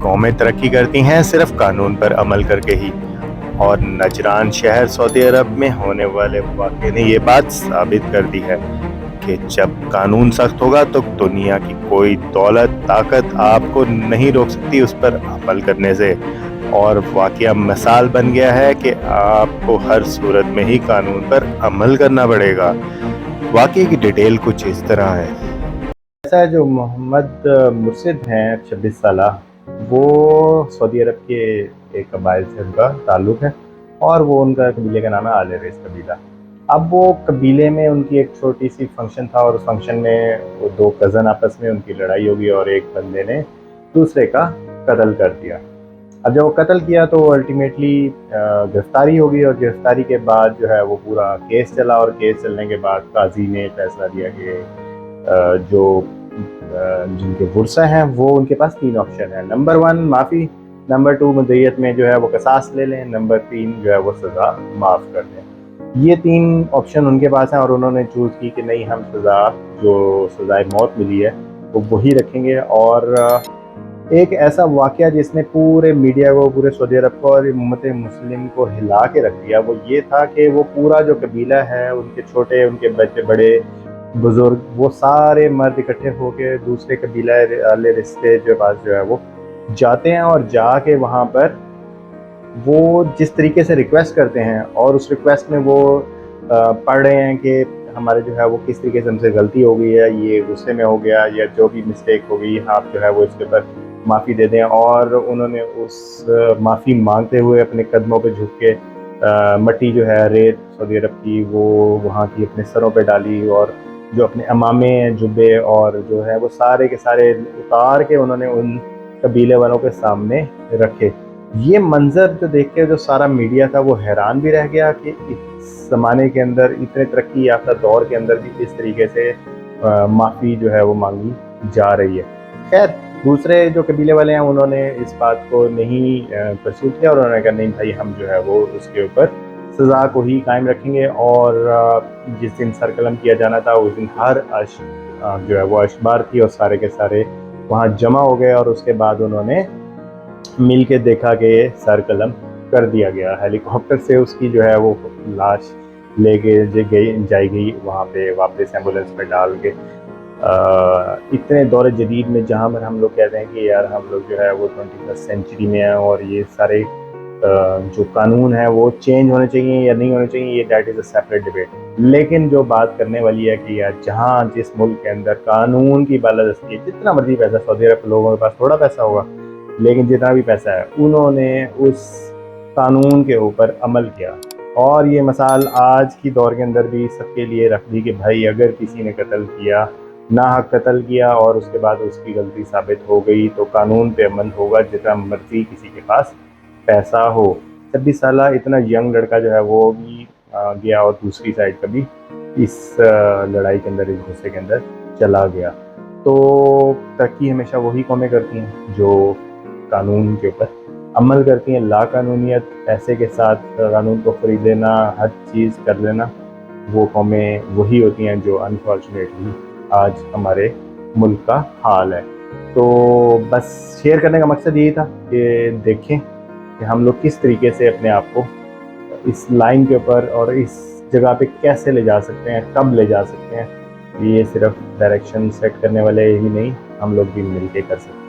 قومیں ترقی کرتی ہیں صرف قانون پر عمل کر کے ہی، اور نجران شہر سعودی عرب میں ہونے والے واقعے نے یہ بات ثابت کر دی ہے کہ جب قانون سخت ہوگا تو دنیا کی کوئی دولت طاقت آپ کو نہیں روک سکتی اس پر عمل کرنے سے، اور واقعہ مثال بن گیا ہے کہ آپ کو ہر صورت میں ہی قانون پر عمل کرنا پڑے گا۔ واقعے کی ڈیٹیل کچھ اس طرح ہے۔ ایسا ہے جو محمد مرشد ہیں 26 سالہ، وہ سعودی عرب کے ایک قبائل سے ان کا تعلق ہے، اور وہ ان کا قبیلے کا نام ہے آل ریس قبیلہ۔ اب وہ قبیلے میں ان کی ایک چھوٹی سی فنکشن تھا، اور اس فنکشن میں وہ دو کزن آپس میں ان کی لڑائی ہوگی، اور ایک بندے نے دوسرے کا قتل کر دیا۔ اب جب وہ قتل کیا تو الٹیمیٹلی گرفتاری ہوگی، اور گرفتاری کے بعد جو ہے وہ پورا کیس چلا، اور کیس چلنے کے بعد قاضی نے فیصلہ دیا کہ جو جن کے ورثہ ہیں وہ ان کے پاس 3 آپشن ہیں: نمبر 1 معافی، نمبر 2 مدیت میں جو ہے وہ قصاص لے لیں، نمبر 3 جو ہے وہ سزا معاف کر دیں۔ یہ 3 آپشن ان کے پاس ہیں، اور انہوں نے چوز کی کہ نہیں، ہم سزائے موت ملی ہے وہ وہی رکھیں گے۔ اور ایک ایسا واقعہ جس نے پورے میڈیا کو، پورے سعودی عرب کو اور امت مسلم کو ہلا کے رکھ دیا، وہ یہ تھا کہ وہ پورا جو قبیلہ ہے، ان کے چھوٹے، ان کے بچے، بڑے، بزرگ، وہ سارے مرد اکٹھے ہو کے دوسرے قبیلہ والے رشتے کے پاس جو ہے وہ جاتے ہیں، اور جا کے وہاں پر وہ جس طریقے سے ریکویسٹ کرتے ہیں، اور اس ریکویسٹ میں وہ پڑھ رہے ہیں کہ ہمارے جو ہے وہ کس طریقے سے ہم سے غلطی ہو گئی ہے، یہ غصے میں ہو گیا، یا جو بھی مسٹیک ہو گئی، آپ جو ہے وہ اس کے اوپر معافی دے دیں۔ اور انہوں نے اس معافی مانگتے ہوئے اپنے قدموں پہ جھک کے مٹی جو ہے، ریت سعودی عرب کی، وہ وہاں کی اپنے سروں پہ ڈالی، اور جو اپنے امامے جبے اور جو ہے وہ سارے کے سارے اتار کے انہوں نے ان قبیلے والوں کے سامنے رکھے۔ یہ منظر جو دیکھ کے جو سارا میڈیا تھا وہ حیران بھی رہ گیا کہ اس زمانے کے اندر، اتنے ترقی یافتہ دور کے اندر بھی اس طریقے سے معافی جو ہے وہ مانگی جا رہی ہے۔ خیر، دوسرے جو قبیلے والے ہیں انہوں نے اس بات کو نہیں پرسو کیا، اور انہوں نے کہا نہیں بھائی، ہم جو ہے وہ اس کے اوپر سزا کو ہی قائم رکھیں گے، اور جس دن سر قلم کیا جانا تھا اس دن ہر جو ہے وہ اشبار تھی، اور سارے کے سارے وہاں جمع ہو گئے، اور اس کے بعد انہوں نے مل کے دیکھا کہ سر قلم کر دیا گیا۔ ہیلی کاپٹر سے اس کی جو ہے وہ لاش لے کے جائی گئی وہاں پہ، واپس ایمبولینس میں ڈال کے۔ اتنے دور جدید میں جہاں پر ہم لوگ کہتے ہیں کہ یار ہم لوگ جو ہے وہ 21 سینچری میں ہیں، اور یہ سارے جو قانون ہیں وہ چینج ہونے چاہیے یا نہیں ہونے چاہیے، یہ that is a separate debate. لیکن جو بات کرنے والی ہے کہ یار جہاں جس ملک کے اندر قانون کی بالادستی ہے، جتنا مرضی پیسہ، سعودی عرب کے لوگوں کے پاس تھوڑا پیسہ ہوگا، لیکن جتنا بھی پیسہ ہے انہوں نے اس قانون کے اوپر عمل کیا۔ اور یہ مثال آج کی دور کے اندر بھی سب کے لیے رکھ دی کہ بھائی اگر کسی نے قتل کیا، ناحق قتل کیا، اور اس کے بعد اس کی غلطی ثابت ہو گئی تو قانون پہ عمل ہوگا، جتنا مرضی کسی کے پاس پیسہ ہو۔ 26 سالہ اتنا ینگ لڑکا جو ہے وہ بھی گیا، اور دوسری سائڈ کا بھی اس لڑائی کے اندر، اس غصے کے اندر چلا گیا۔ تو ترقی ہمیشہ وہی قومیں کرتی ہیں جو قانون کے اوپر عمل کرتی ہیں۔ لا قانونیت، پیسے کے ساتھ قانون کو خرید لینا، ہر چیز کر لینا، وہ قومیں وہی ہوتی ہیں جو انفارچونیٹلی آج ہمارے ملک کا حال ہے۔ تو بس شیئر کرنے کا مقصد یہی تھا کہ دیکھیں کہ ہم لوگ کس طریقے سے اپنے آپ کو اس لائن کے اوپر اور اس جگہ پہ کیسے لے جا سکتے ہیں، کب لے جا سکتے ہیں۔ یہ صرف ڈائریکشن سیٹ کرنے والے ہی نہیں، ہم لوگ بھی مل کے کر سکتے ہیں۔